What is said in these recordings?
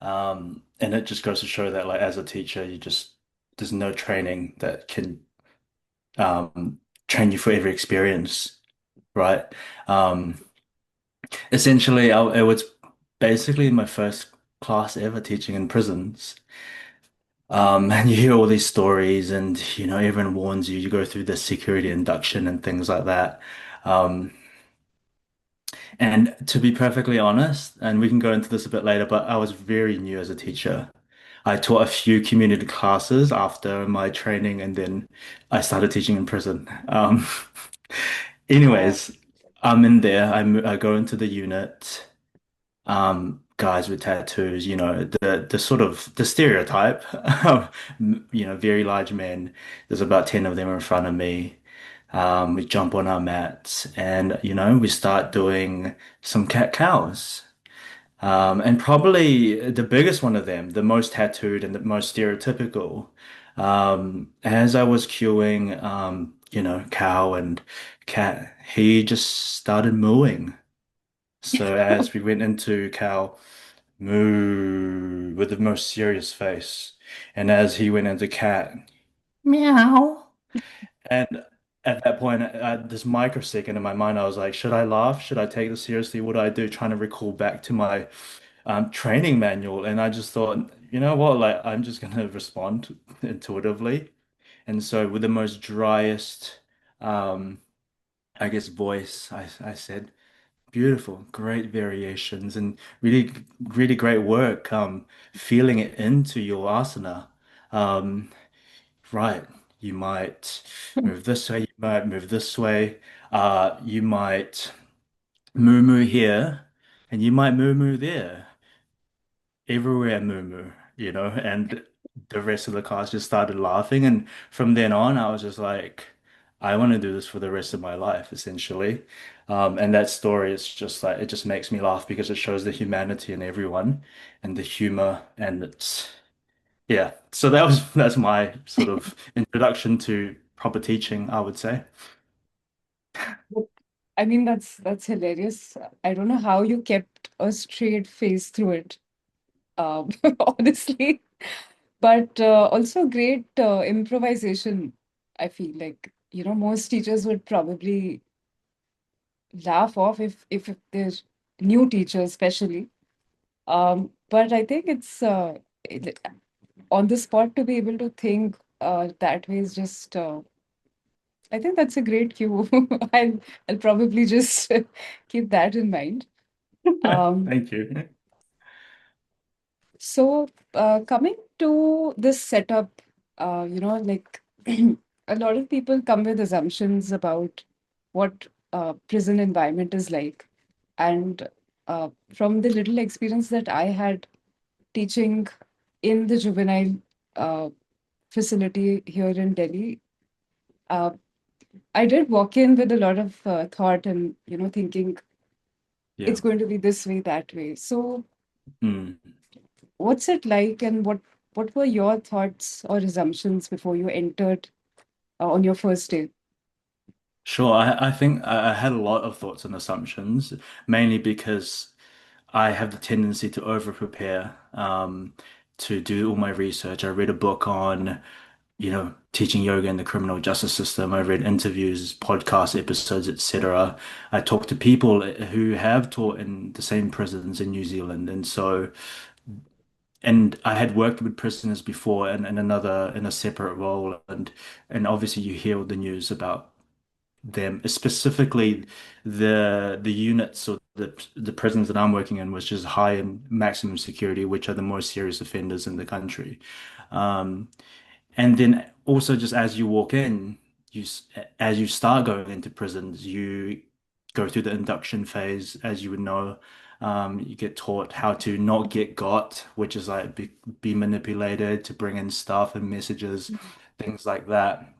And it just goes to show that like as a teacher, there's no training that can train you for every experience, right? Um, Essentially, it was basically my first class ever teaching in prisons. And you hear all these stories, and everyone warns you. You go through the security induction and things like that. Um, and to be perfectly honest, and we can go into this a bit later, but I was very new as a teacher. I taught a few community classes after my training, and then I started teaching in prison. Oh, Anyways, I'm in there. I go into the unit. Guys with tattoos, the sort of the stereotype, very large men. There's about 10 of them in front of me. We jump on our mats and we start doing some cat cows. And probably the biggest one of them, the most tattooed and the most stereotypical. As I was cueing, cow and cat, he just started mooing. So as we went into cow, moo with the most serious face. And as he went into cat, meow. And at that point, this microsecond in my mind, I was like, should I laugh? Should I take this seriously? What do I do? Trying to recall back to my training manual. And I just thought, you know what? Like, I'm just going to respond intuitively. And so, with the most driest, um, I guess, voice, I said, beautiful, great variations, and really, really great work. Feeling it into your asana. Um, right, you might move this way, you might move this way. You might moo moo here, and you might moo moo there. Everywhere moo moo, and the rest of the class just started laughing. And from then on, I was just like, I want to do this for the rest of my life, essentially. And that story is just like, it just makes me laugh because it shows the humanity in everyone and the humor. And yeah. So that's my sort of introduction to proper teaching, I would say. but- I mean, that's hilarious. I don't know how you kept a straight face through it, um, honestly. But also great improvisation. I feel like, most teachers would probably laugh off if they're new teachers, especially. But I think it's on the spot to be able to think that way is just. I think that's a great cue. I'll probably just keep that in mind. Um, Thank you. so coming to this setup, like a lot of people come with assumptions about what prison environment is like, and from the little experience that I had teaching in the juvenile uh, facility here in Delhi, uh, I did walk in with a lot of thought and thinking Yeah. it's going to be this way, that way. So, Mm. what's it like, and what were your thoughts or assumptions before you entered on your first day? Sure. I think I had a lot of thoughts and assumptions, mainly because I have the tendency to over prepare, to do all my research. I read a book on, teaching yoga in the criminal justice system. I read interviews, podcast episodes, etc. I talked to people who have taught in the same prisons in New Zealand, and I had worked with prisoners before in a separate role, and obviously you hear the news about them, specifically the units or the prisons that I'm working in, which is high in maximum security, which are the most serious offenders in the country. Um, and then also just as you walk in, as you start going into prisons, you go through the induction phase, as you would know. You get taught how to not get got, which is like be manipulated to bring in stuff and messages, things like that.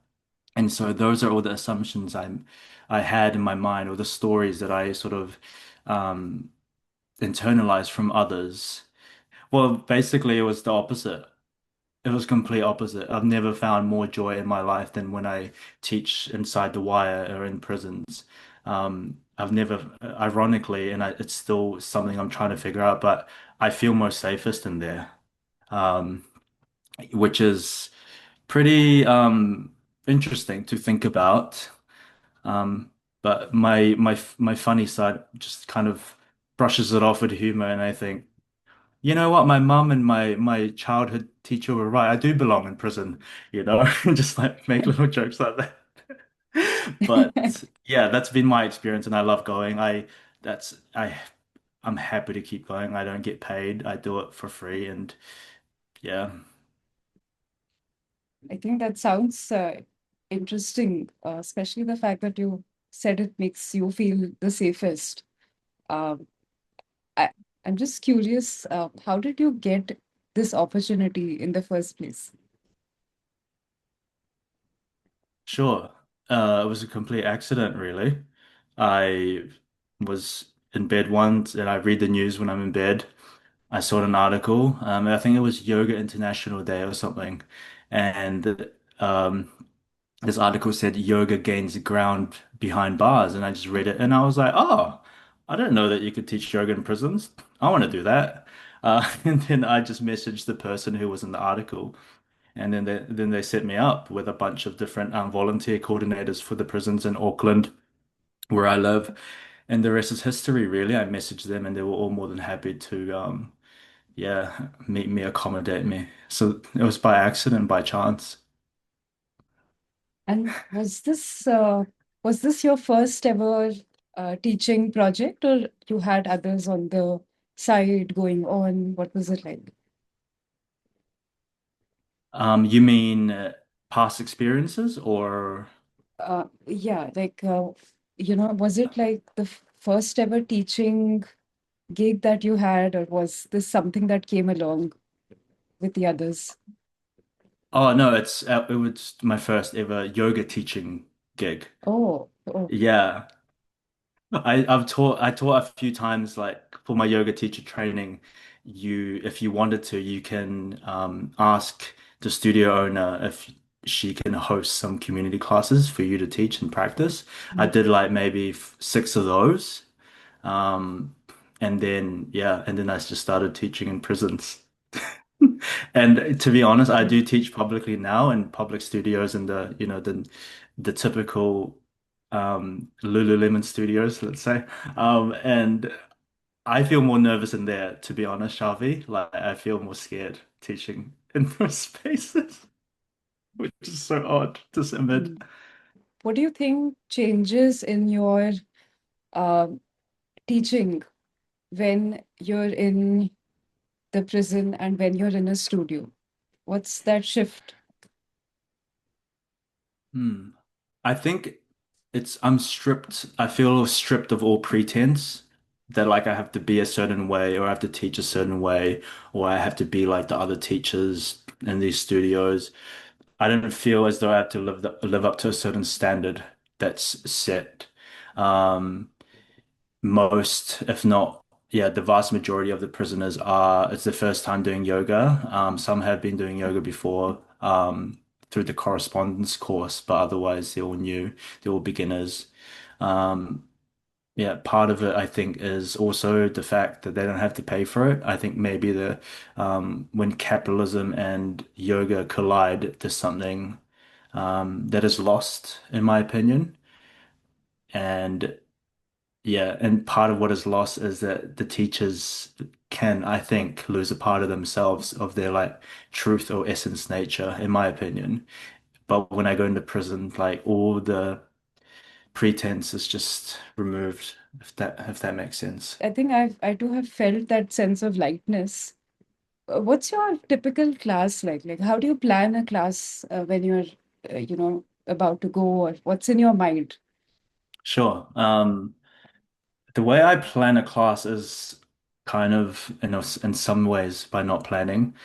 And so those are all the assumptions I had in my mind, or the stories that I sort of um, internalized from others. Well, basically, it was the opposite. It was complete opposite. I've never found more joy in my life than when I teach inside the wire or in prisons. I've never, ironically, it's still something I'm trying to figure out, but I feel most safest in there, um, which is pretty interesting to think about. Um, but my funny side just kind of brushes it off with humor, and I think, you know what, my mum and my childhood teacher were right. I do belong in prison, and just like make little jokes like that. But yeah, that's been my experience, and I love going. That's I'm happy to keep going. I don't get paid. I do it for free, and yeah, I think that sounds interesting, especially the fact that you said it makes you feel the safest. Um, I, I'm just curious, how did you get this opportunity in the first place? sure. It was a complete accident, really. I was in bed once, and I read the news when I'm in bed. I saw an article. I think it was Yoga International Day or something, and um, this article said yoga gains ground behind bars, and I just read it, and I was like, oh, I didn't know that you could teach yoga in prisons. I want to do that. And then I just messaged the person who was in the article, and then they set me up with a bunch of different volunteer coordinators for the prisons in Auckland, where I live, and the rest is history, really. I messaged them, and they were all more than happy to yeah, meet me, accommodate me. So it was by accident, by chance. And was this your first ever teaching project, or you had others on the side going on? What was it like? You mean past experiences or Yeah, like was it like the first ever teaching gig that you had, or was this something that came along with the others? oh no, it was my first ever yoga teaching gig. Oh, oh. Yeah. I taught a few times like for my yoga teacher training, if you wanted to, you can ask the studio owner if she can host some community classes for you to teach and practice. I Mm. did like maybe six of those. Um, and then I just started teaching in prisons. And to be honest, I do teach publicly now in public studios and the typical Lululemon studios, let's say. And I feel more nervous in there, to be honest, Shavi. Like I feel more scared teaching in those spaces, which is so odd to admit. Mm. What do you think changes in your uh, teaching when you're in the prison and when you're in a studio? What's that shift? Hmm. I think I'm stripped. I feel stripped of all pretense that like I have to be a certain way or I have to teach a certain way or I have to be like the other teachers in these studios. I don't feel as though I have to live up to a certain standard that's set. Um, Most, if not, yeah, the vast majority of the prisoners it's their first time doing yoga. Some have been doing yoga before, through the correspondence course, but otherwise they're all new, they're all beginners. Um, yeah, part of it I think is also the fact that they don't have to pay for it. I think maybe when capitalism and yoga collide, there's something that is lost, in my opinion. And yeah, and part of what is lost is that the teachers can, I think, lose a part of themselves, of their like truth or essence nature, in my opinion. But when I go into prison, like all the pretense is just removed, if that makes sense. I think I do have felt that sense of lightness. What's your typical class like? Like, how do you plan a class when you're, about to go, or what's in your mind? Sure. The way I plan a class is kind of, in some ways, by not planning.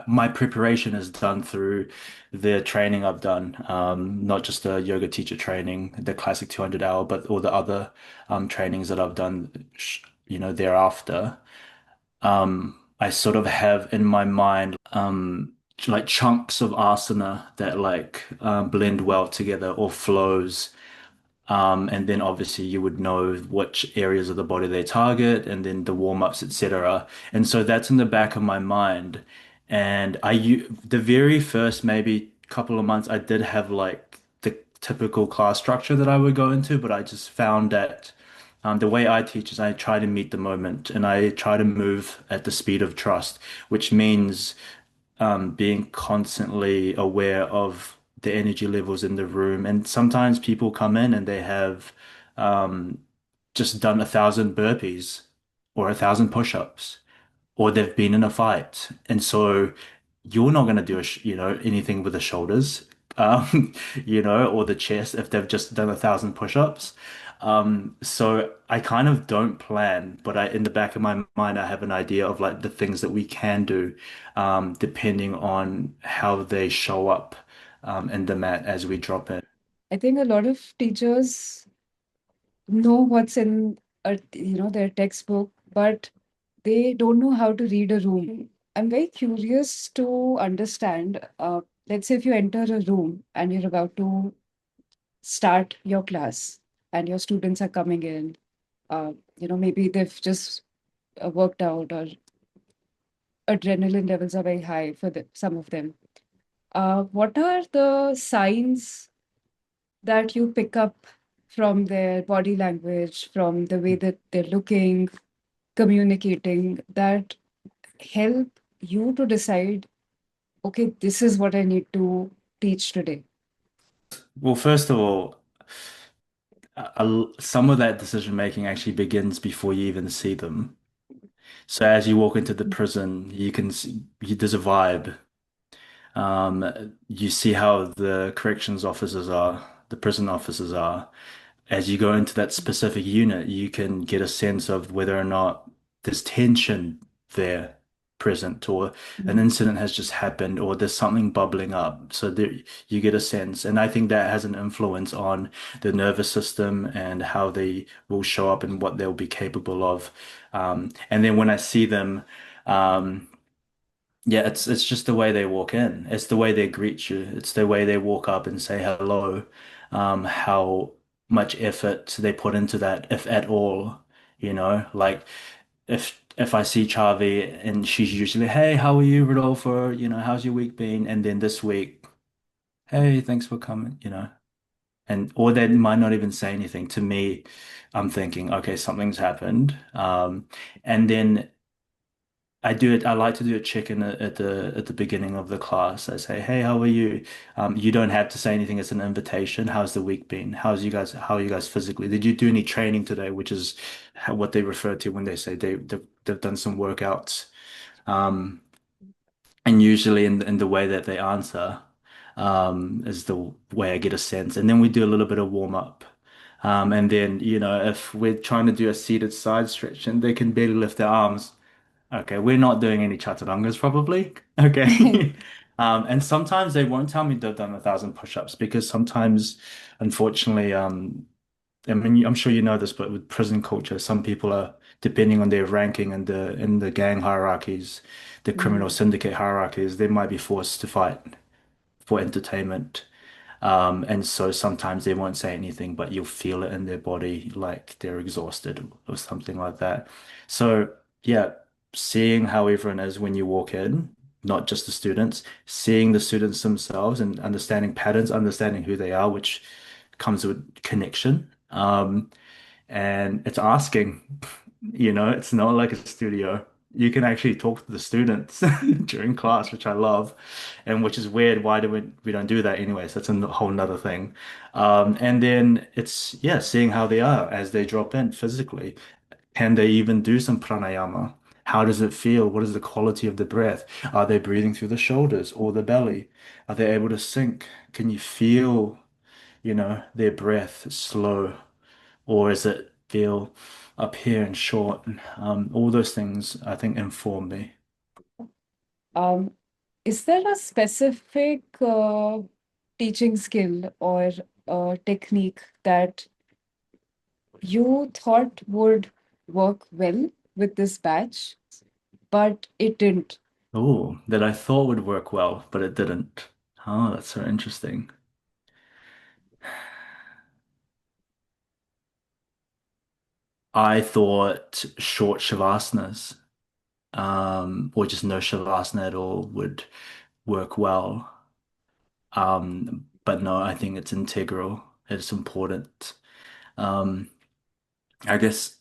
My preparation is done through the training I've done, not just the yoga teacher training, the classic 200 hour, but all the other trainings that I've done, thereafter. I sort of have in my mind like chunks of asana that like blend well together or flows. And then obviously you would know which areas of the body they target and then the warm-ups, etc. And so that's in the back of my mind. And the very first maybe couple of months I did have like the typical class structure that I would go into, but I just found that the way I teach is I try to meet the moment and I try to move at the speed of trust, which means being constantly aware of the energy levels in the room. And sometimes people come in and they have um, just done 1,000 burpees or 1,000 push-ups, or they've been in a fight. And so you're not going to do anything with the shoulders, um, or the chest if they've just done 1,000 push-ups. So I kind of don't plan, but in the back of my mind, I have an idea of like the things that we can do, depending on how they show up, in the mat as we drop in. I think a lot of teachers know what's in their textbook, but they don't know how to read a room. I'm very curious to understand. Let's say if you enter a room and you're about to start your class, and your students are coming in. Maybe they've just worked out, or adrenaline levels are very high for some of them. What are the signs that you pick up from their body language, from the way that they're looking, communicating, that help you to decide, okay, this is what I need to teach today? Well, first of all, some of that decision making actually begins before you even see them. So as you walk into the prison, you can see there's a vibe. You see how the corrections officers are, the prison officers are. As you go into that specific unit, you can get a sense of whether or not there's tension there present, or an Mhm. incident has just happened, or there's something bubbling up. So there, you get a sense. And I think that has an influence on the nervous system and how they will show up and what they'll be capable of. And then when I see them, um, yeah, it's just the way they walk in. It's the way they greet you. It's the way they walk up and say hello. How much effort they put into that, if at all. Like if I see Chavi and she's usually, hey, how are you, Rodolfo? How's your week been? And then this week, hey, thanks for coming. And or they might not even say anything. To me, I'm thinking, okay, something's happened. And then. I do it. I like to do a check-in at the beginning of the class. I say, "Hey, how are you?" You don't have to say anything. It's an invitation. How's the week been? How are you guys physically? Did you do any training today? Which is what they refer to when they say they've done some workouts. Um, and usually in the way that they answer, is the way I get a sense. And then we do a little bit of warm up. And then, if we're trying to do a seated side stretch and they can barely lift their arms. Okay, we're not doing any chaturangas probably. Okay. And sometimes they won't tell me they've done 1,000 push-ups because sometimes, unfortunately, I mean, I'm sure you know this, but with prison culture, some people are, depending on their ranking in the gang hierarchies, the criminal Mm. syndicate hierarchies, they might be forced to fight for entertainment. And so sometimes they won't say anything, but you'll feel it in their body, like they're exhausted or something like that. So, yeah, seeing how everyone is when you walk in, not just the students, seeing the students themselves and understanding patterns, understanding who they are, which comes with connection. And it's asking, it's not like a studio. You can actually talk to the students during class, which I love, and which is weird. Why do we don't do that anyways? That's a whole nother thing. And then it's, yeah, seeing how they are as they drop in physically. Can they even do some pranayama? How does it feel? What is the quality of the breath? Are they breathing through the shoulders or the belly? Are they able to sink? Can you feel, their breath slow? Or is it feel up here and short? All those things I think inform me. Um, is there a specific teaching skill or technique that you thought would work well with this batch, but it didn't? Oh, that I thought would work well, but it didn't. Oh, that's so interesting. I thought short shavasana, or just no shavasana at all would work well. But no, I think it's integral. It's important. Um, I guess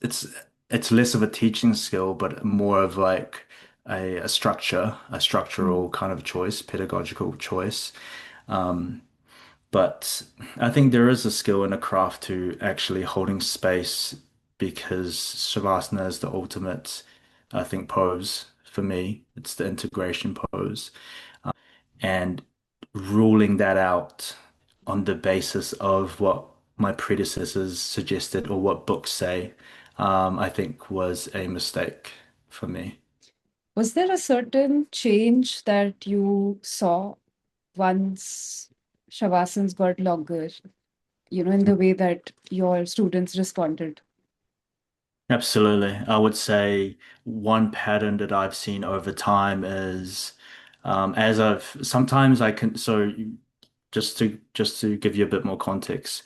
it's less of a teaching skill, but more of like a structure, a Mm. structural kind of choice, pedagogical choice. Um, but I think there is a skill and a craft to actually holding space because Shavasana is the ultimate, I think, pose for me. It's the integration pose. And ruling that out on the basis of what my predecessors suggested or what books say, I think was a mistake for me. Was there a certain change that you saw once Shavasans got longer, in the way that your students responded? Absolutely. I would say one pattern that I've seen over time is as I've sometimes I can so just to give you a bit more context,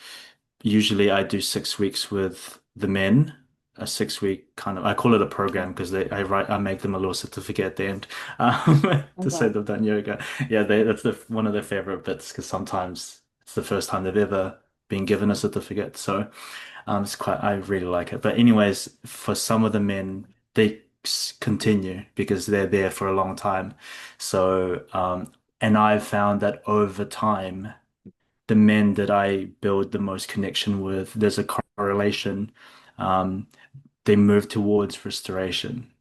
usually I do 6 weeks with the men, a 6 week kind of I call it a program because they I make them a little certificate at the end Oh, to say wow. they've done yoga. Yeah, that's one of their favorite bits because sometimes it's the first time they've ever been given a certificate. So I really like it. But anyways, for some of the men, they continue because they're there for a long time. So, and I've found that over time, the men that I build the most connection with, there's a correlation. Um, they move towards restoration.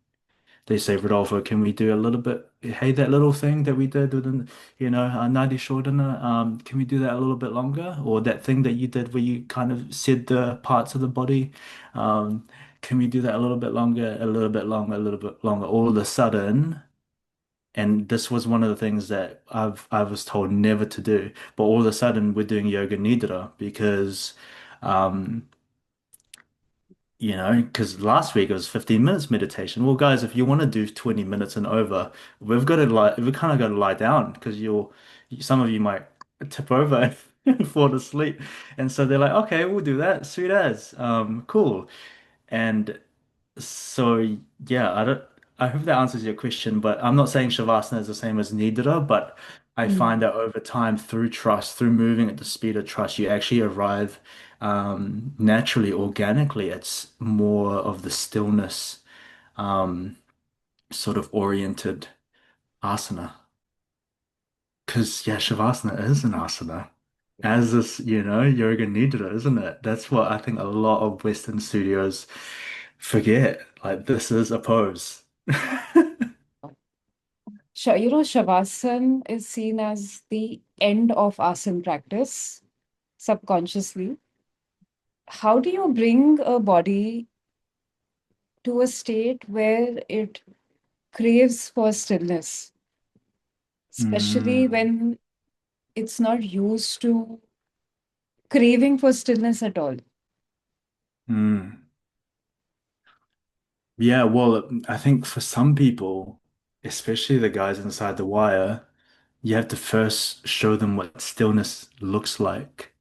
They say, Rodolfo, can we do a little bit? Hey, that little thing that we did within, Nadi Shodana, can we do that a little bit longer? Or that thing that you did where you kind of said the parts of the body, um, can we do that a little bit longer, a little bit longer, a little bit longer? All of a sudden, and this was one of the things that I was told never to do, but all of a sudden we're doing yoga nidra because um, because last week it was 15 minutes meditation. Well, guys, if you want to do 20 minutes and over, we kind of got to lie down because some of you might tip over and fall asleep. And so they're like, okay, we'll do that. Sweet as. Cool. And so yeah, I hope that answers your question, but I'm not saying Shavasana is the same as Nidra, but I Mm. find that over time through trust, through moving at the speed of trust, you actually arrive naturally, organically. It's more of the stillness sort of oriented asana. Because yeah, Shavasana is an asana. As this, Yoga Nidra, isn't it? That's what I think a lot of Western studios forget. Like this is a pose. Shavasana is seen as the end of asana practice subconsciously. How do you bring a body to a state where it craves for stillness, especially Mm, when it's not used to craving for stillness at all? mm. Yeah, well, I think for some people, especially the guys inside the wire, you have to first show them what stillness looks like,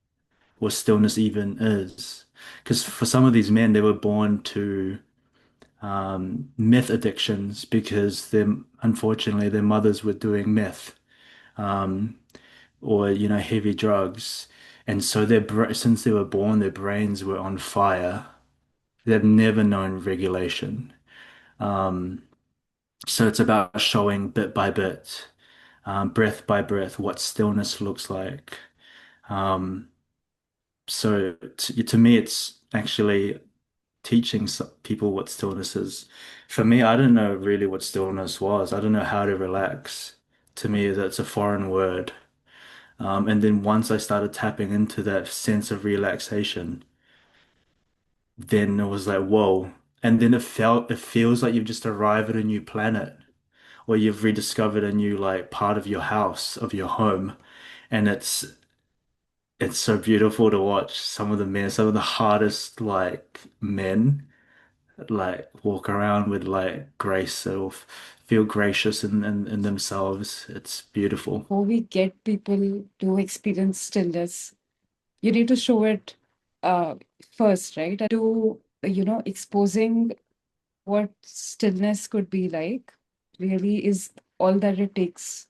what stillness even is. Because for some of these men, they were born to meth addictions because unfortunately their mothers were doing meth or heavy drugs, and so since they were born, their brains were on fire. They've never known regulation. So it's about showing bit by bit, breath by breath, what stillness looks like. Um, so to me, it's actually teaching people what stillness is. For me, I didn't know really what stillness was. I don't know how to relax. To me, that's a foreign word. And then once I started tapping into that sense of relaxation, then it was like, whoa. And then it feels like you've just arrived at a new planet or you've rediscovered a new like part of your house, of your home. And it's so beautiful to watch some of the hardest like men like walk around with like grace or feel gracious in themselves. It's beautiful. Before we get people to experience stillness, you need to show it uh, first, right? exposing what stillness could be like really is all that it takes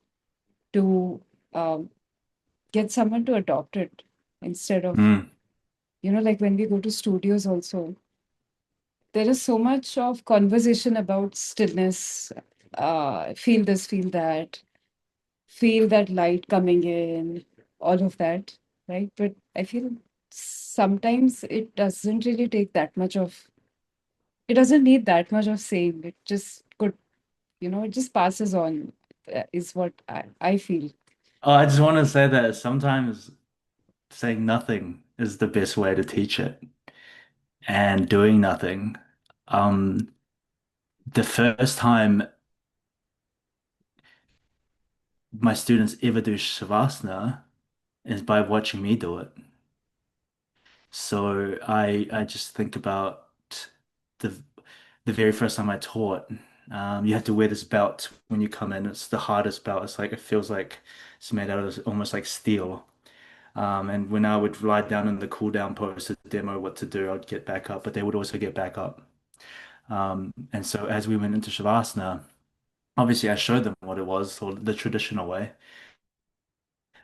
to um, get someone to adopt it instead of, Mm. like when we go to studios also, there is so much of conversation about stillness, feel this, feel that light coming in, all of that, right? But I feel sometimes it doesn't need that much of saying. It just could, it just passes on, is what I feel. Oh, I just want to say that sometimes saying nothing is the best way to teach it, and doing nothing. Um, the first time my students ever do Shavasana is by watching me do it. So I just think about the the very first time I taught. You have to wear this belt when you come in. It's the hardest belt. It's like it feels like it's made out of almost like steel. And when I would lie down in the cool down pose to demo what to do, I'd get back up, but they would also get back up. And so as we went into Shavasana, obviously I showed them what it was, or the traditional way.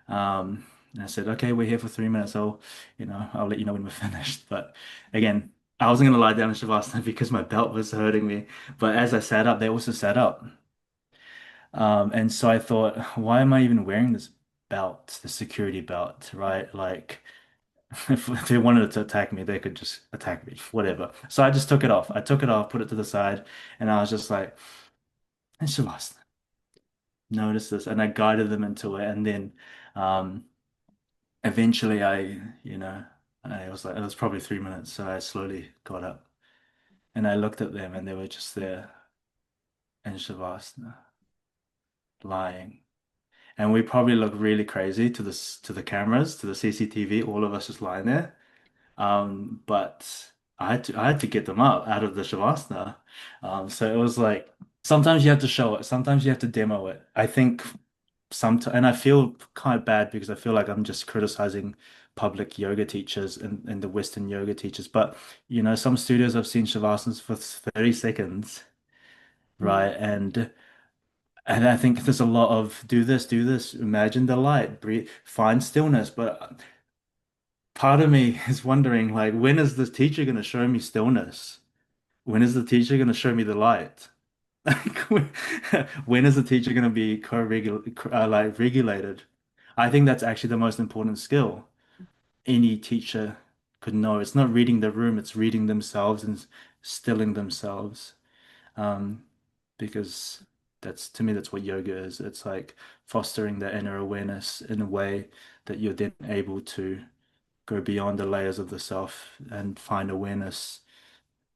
And I said, okay, we're here for 3 minutes. I'll let you know when we're finished. But again, I wasn't gonna lie down in Shavasana because my belt was hurting me. But as I sat up, they also sat up. And so I thought, why am I even wearing this belt, the security belt, right? Like, if they wanted to attack me, they could just attack me, whatever. So I just took it off. I took it off, put it to the side, and I was just like, I should last notice this. And I guided them into it. And then um, eventually I was like, it was probably 3 minutes. So I slowly got up and I looked at them and they were just there in Shavasana, lying. And we probably looked really crazy to the cameras, to the CCTV, all of us just lying there. But I had to get them up out of the Shavasana. So it was like sometimes you have to show it, sometimes you have to demo it. I think sometimes, and I feel kind of bad because I feel like I'm just criticizing public yoga teachers and the Western yoga teachers. But some studios I've seen Shavasanas for 30 seconds, Mm. right? And I think there's a lot of do this, imagine the light, breathe, find stillness. But part of me is wondering, like, when is the teacher going to show me stillness? When is the teacher going to show me the light? Like, when is the teacher going to be like regulated? I think that's actually the most important skill any teacher could know. It's not reading the room, it's reading themselves and stilling themselves. Um, because that's to me, that's what yoga is. It's like fostering the inner awareness in a way that you're then able to go beyond the layers of the self and find awareness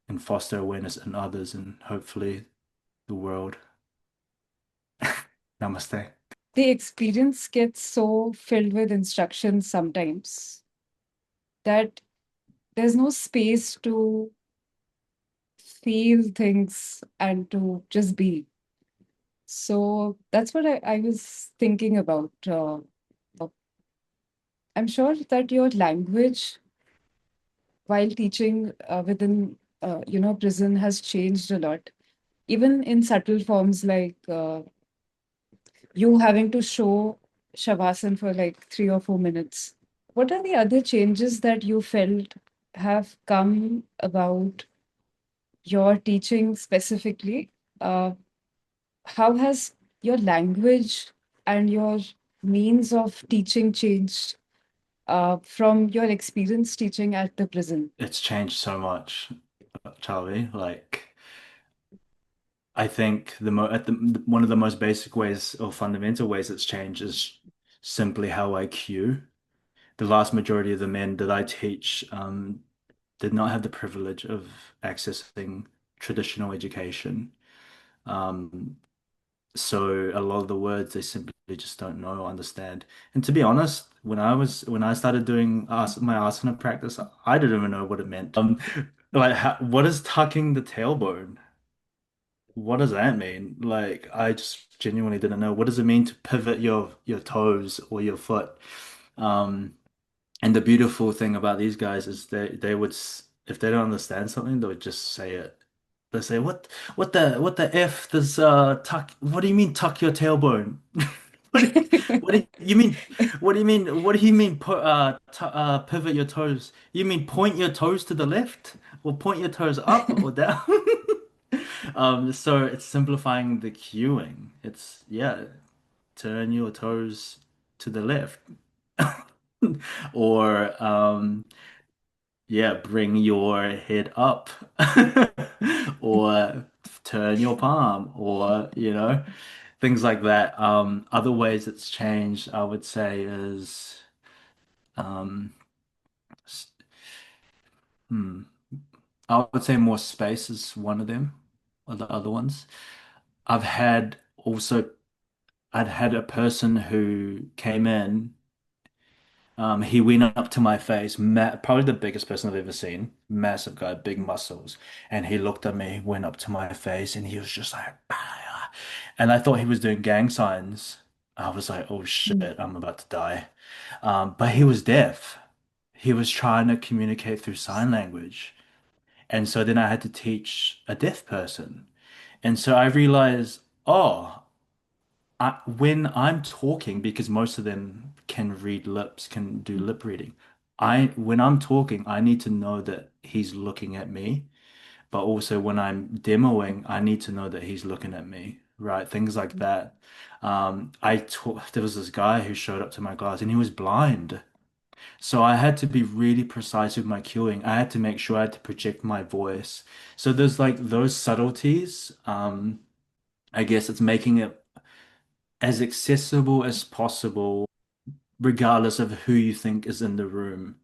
and foster awareness in others and hopefully the world. Namaste. The experience gets so filled with instructions sometimes that there's no space to feel things and to just be. So that's what I was thinking about. Uh, I'm sure that your language while teaching within, prison has changed a lot, even in subtle forms like you having to show Shavasana for like 3 or 4 minutes. What are the other changes that you felt have come about your teaching specifically? Uh, how has your language and your means of teaching changed from your experience teaching at the prison? It's changed so much, Charlie. Like, I think one of the most basic ways or fundamental ways it's changed is simply how I cue. The vast majority of the men that I teach did not have the privilege of accessing traditional education. Um, so a lot of the words they simply just don't know or understand. And to be honest, when I started doing my asana practice, I didn't even know what it meant. Like what is tucking the tailbone? What does that mean? Like I just genuinely didn't know. What does it mean to pivot your toes or your foot? Um, and the beautiful thing about these guys is they would if they don't understand something, they'll just say it. They say, what the F does tuck what do you mean tuck your tailbone? What do you mean what do you mean put t pivot your toes? You mean point your toes to the left or point your toes up or down? So it's simplifying the cueing. It's yeah, turn your toes to the left. Or yeah, bring your head up or turn your palm or things like that. Other ways it's changed, I would say is um s- hmm, I would say more space is one of them or the other ones. I've had also I'd had a person who came in. He went up to my face, ma probably the biggest person I've ever seen, massive guy, big muscles, and he looked at me, went up to my face, and he was just like, "Ah." And I thought he was doing gang signs. I was like, oh shit, I'm about to die. But he was deaf. He was trying to communicate through sign language, and so then I had to teach a deaf person, and so I realized, oh. When I'm talking, because most of them can read lips, can do lip reading. When I'm talking, I need to know that he's looking at me. But also when I'm demoing, I need to know that he's looking at me, right? Things like that. There was this guy who showed up to my class and he was blind. So I had to be really precise with my cueing. I had to make sure I had to project my voice. So there's like those subtleties. I guess it's making it as accessible as possible, regardless of who you think is in the room.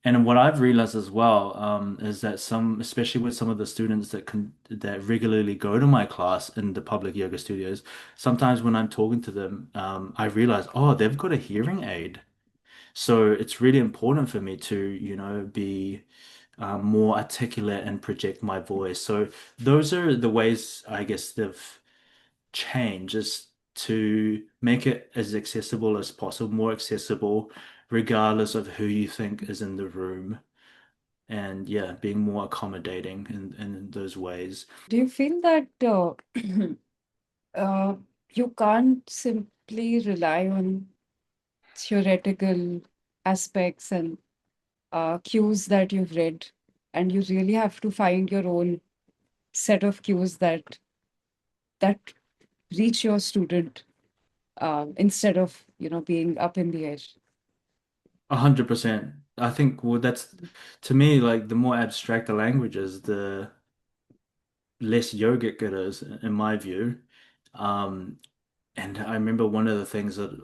And what I've realized as well, is that especially with some of the students that regularly go to my class in the public yoga studios, sometimes when I'm talking to them, I realize, oh, they've got a hearing aid. So it's really important for me to, be more articulate and project my voice. So those are the ways I guess they've change is to make it as accessible as possible, more accessible, regardless of who you think is in the room. And yeah, being more accommodating in those ways. Do you feel that uh, you can't simply rely on theoretical aspects and cues that you've read, and you really have to find your own set of cues that reach your student, instead of being up in the air? 100%. I think well that's to me like the more abstract the language is, the less yogic it is, in my view. Um, and I remember one of the things that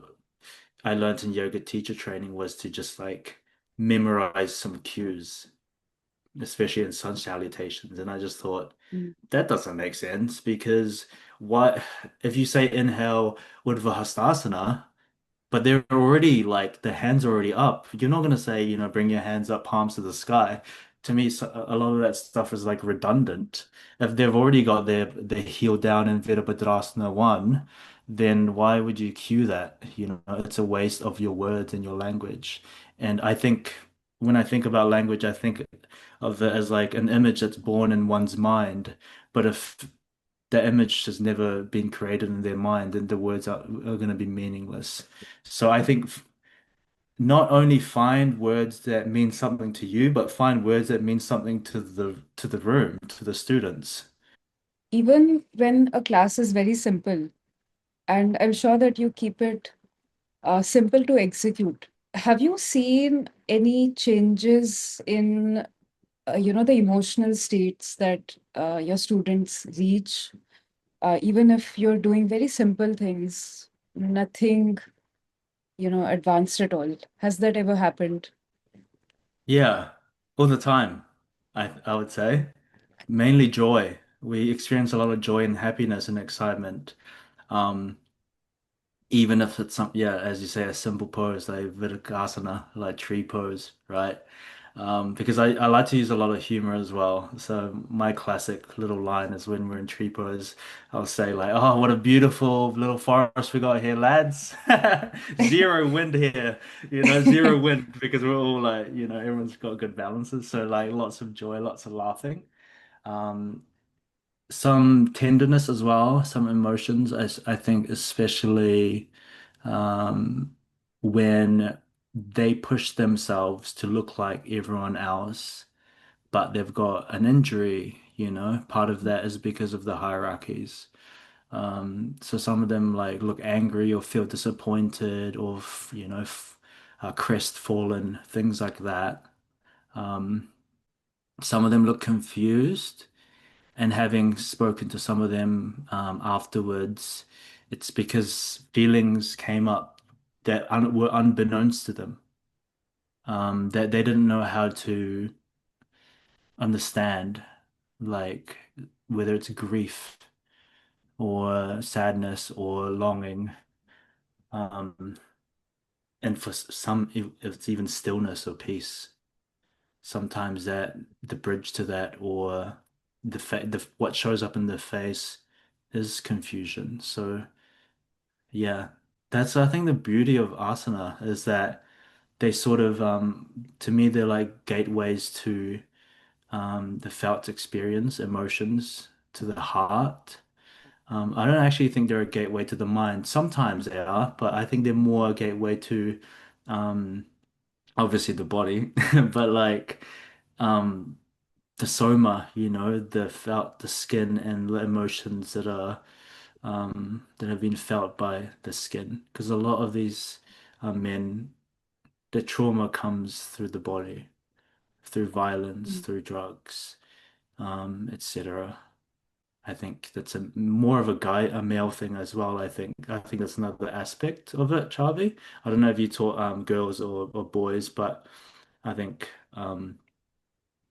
I learned in yoga teacher training was to just like memorize some cues, especially in sun salutations. And I just thought, Mm. that doesn't make sense because what if you say inhale Urdhva Hastasana, but they're already like the hands are already up. You're not gonna say, bring your hands up, palms to the sky. To me, a lot of that stuff is like redundant. If they've already got their heel down in Virabhadrasana 1, then why would you cue that? It's a waste of your words and your language. And I think when I think about language, I think of it as like an image that's born in one's mind. But if the image has never been created in their mind, then the words are going to be meaningless. So I think not only find words that mean something to you, but find words that mean something to the room, to the students. Even when a class is very simple, and I'm sure that you keep it simple to execute, have you seen any changes in the emotional states that your students reach, even if you're doing very simple things, nothing advanced at all? Has that ever happened? Yeah, all the time, I would say. Mainly joy. We experience a lot of joy and happiness and excitement. Um, Even if it's yeah, as you say, a simple pose like Virukasana, like tree pose, right? Because I like to use a lot of humor as well. So my classic little line is when we're in tree pose, I'll say like, "Oh, what a beautiful little forest we got here, lads! Zero wind here, zero wind because we're all like, everyone's got good balances. So like, lots of joy, lots of laughing, um, some tenderness as well, some emotions. I think especially um, when they push themselves to look like everyone else, but they've got an injury, part of that is because of the hierarchies. So some of them like look angry or feel disappointed or, crestfallen, things like that. Um, some of them look confused, and having spoken to some of them afterwards, it's because feelings came up that were unbeknownst to them, that they didn't know how to understand, like whether it's grief or sadness or longing, um, and for some, it's even stillness or peace. Sometimes that the bridge to that or what shows up in the face is confusion. So yeah, that's I think the beauty of asana is that they sort of to me they're like gateways to the felt experience, emotions, to the heart. I don't actually think they're a gateway to the mind. Sometimes they are, but I think they're more a gateway to um, obviously the body, but like um, the soma, the felt, the skin, and the emotions that have been felt by the skin. Because a lot of these men, the trauma comes through the body, through violence, through drugs, etc. I think that's a more of a male thing as well. I think that's another aspect of it, Charlie. I don't know if you taught girls or boys, but I think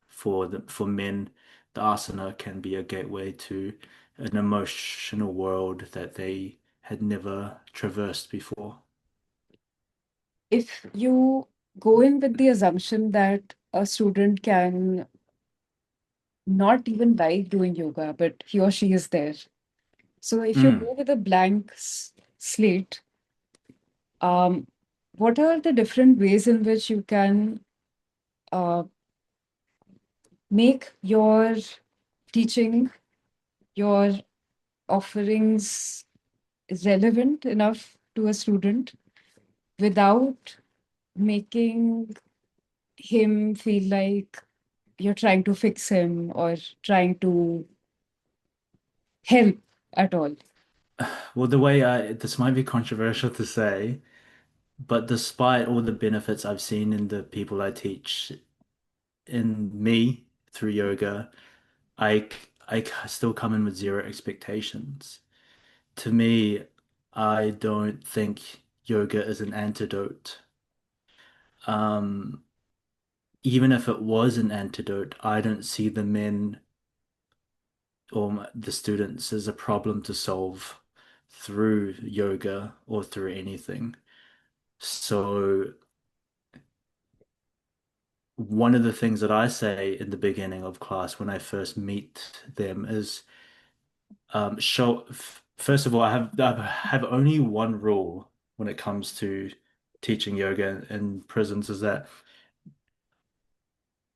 for men, the asana can be a gateway to an emotional world that they had never traversed before. If you go in with the assumption that a student can not even like doing yoga, but he or she is there. So if you Mm. go with a blank slate, um, what are the different ways in which you can uh, make your teaching, your offerings relevant enough to a student without making him feel like you're trying to fix him or trying to help at all? Well, this might be controversial to say, but despite all the benefits I've seen in the people I teach in me through yoga, still come in with zero expectations. To me, I don't think yoga is an antidote. Um, Even if it was an antidote, I don't see the men or the students as a problem to solve through yoga or through anything. So one of the things that I say in the beginning of class when I first meet them is first of all, I have only one rule when it comes to teaching yoga in prisons is that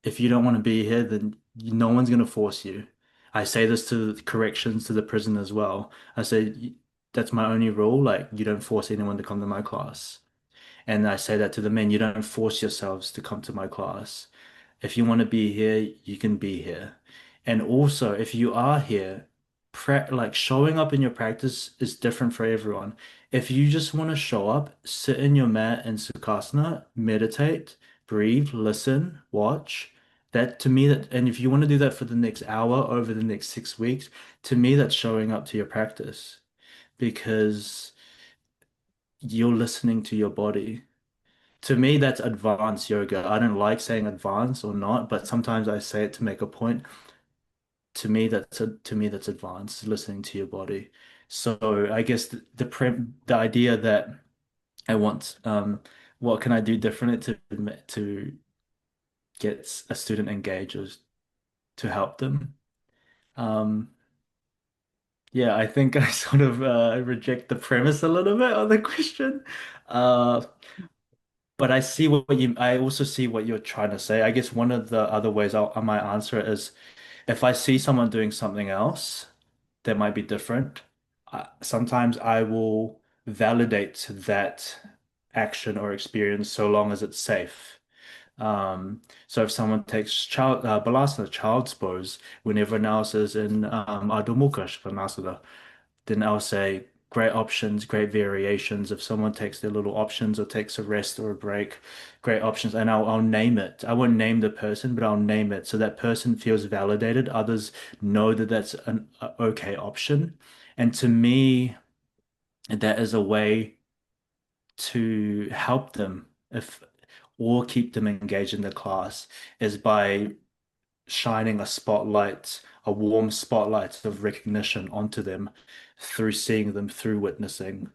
if you don't want to be here, then no one's going to force you. I say this to the corrections to the prison as well. I say that's my only rule. Like you don't force anyone to come to my class. And I say that to the men, you don't force yourselves to come to my class. If you want to be here, you can be here. And also, if you are here, like showing up in your practice is different for everyone. If you just want to show up, sit in your mat in Sukhasana, meditate, breathe, listen, watch. That to me that and if you want to do that for the next hour over the next 6 weeks, to me that's showing up to your practice because you're listening to your body. To me, that's advanced yoga. I don't like saying advanced or not, but sometimes I say it to make a point. To me that's advanced, listening to your body. So I guess the idea that I want what can I do different to gets a student engaged or to help them. Um, yeah, I think I sort of reject the premise a little bit on the question. Uh, but I also see what you're trying to say. I guess one of the other ways I might answer it is if I see someone doing something else that might be different, sometimes I will validate that action or experience so long as it's safe. So if someone takes balasana, child's pose, when everyone else is in Adho Mukha Svanasana, then I'll say great options, great variations. If someone takes their little options or takes a rest or a break, great options, and I'll name it. I won't name the person, but I'll name it so that person feels validated. Others know that that's an a okay option. And to me, that is a way to help them if or keep them engaged in the class is by shining a spotlight, a warm spotlight of recognition onto them through seeing them, through witnessing.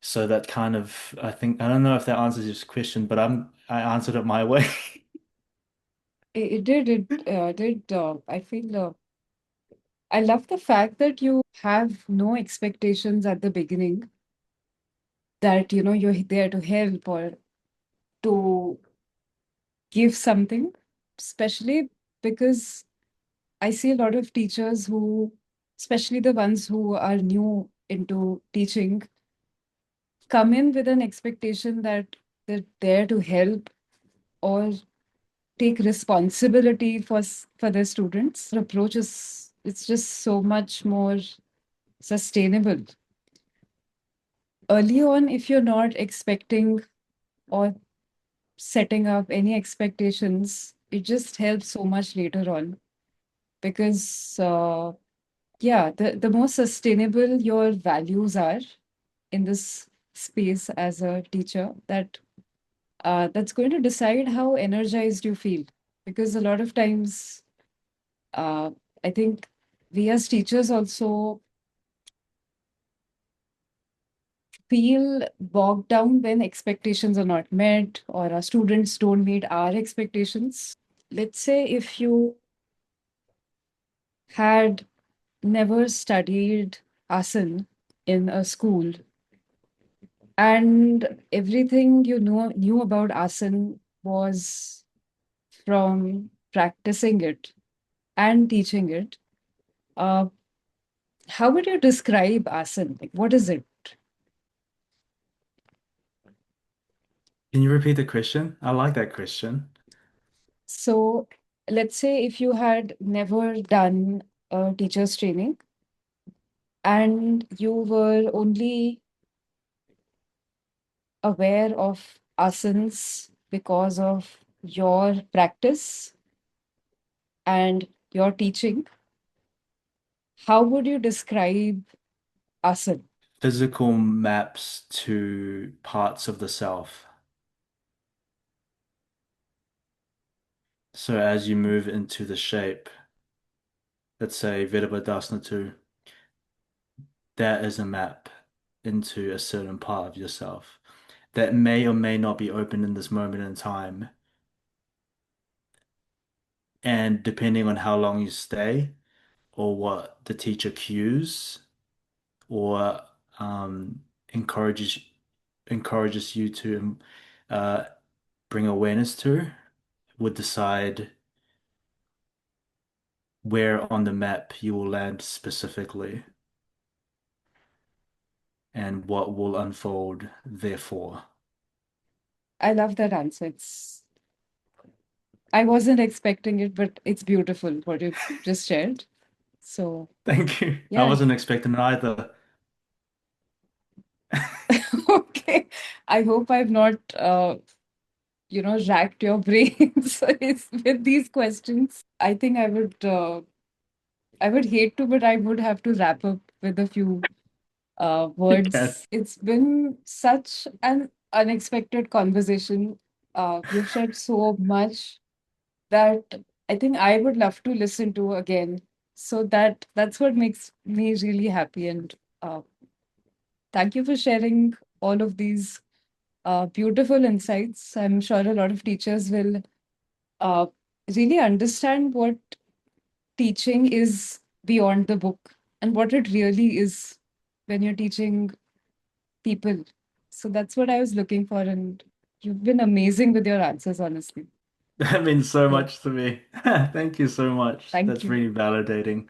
So that kind of, I think, I don't know if that answers your question, but I answered it my way. It did. I feel I love the fact that you have no expectations at the beginning, that you're there to help or to give something, especially because I see a lot of teachers who, especially the ones who are new into teaching, come in with an expectation that they're there to help or take responsibility for their students. Their approach is, it's just so much more sustainable. Early on, if you're not expecting or setting up any expectations, it just helps so much later on because yeah, the more sustainable your values are in this space as a teacher, that's going to decide how energized you feel. Because a lot of times, uh, I think we as teachers also feel bogged down when expectations are not met or our students don't meet our expectations. Let's say if you had never studied asan in a school and everything knew about asan was from practicing it and teaching it, uh, how would you describe asan? Like, what is it? Can you repeat the question? I like that question. So, let's say if you had never done a teacher's training and you were only aware of asanas because of your practice and your teaching, how would you describe asana? Physical maps to parts of the self. So as you move into the shape, let's say Virabhadasana 2, that is a map into a certain part of yourself that may or may not be open in this moment in time. And depending on how long you stay or what the teacher cues or um, encourages encourages you to uh, bring awareness to, would decide where on the map you will land specifically and what will unfold therefore. I love that answer. I wasn't expecting it, but it's beautiful what you just shared. So, Thank you. I yeah. wasn't expecting it either. Okay. I hope I've not, racked your brains with these questions. I think I would hate to, but I would have to wrap up with a few You can. words. It's been such an unexpected conversation. You've shared so much that I think I would love to listen to again. So that's what makes me really happy. And uh, thank you for sharing all of these beautiful insights. I'm sure a lot of teachers will uh, really understand what teaching is beyond the book and what it really is when you're teaching people. So that's what I was looking for, and you've been amazing with your answers, honestly. That means so So much to me. Thank you so much. thank That's you. really validating.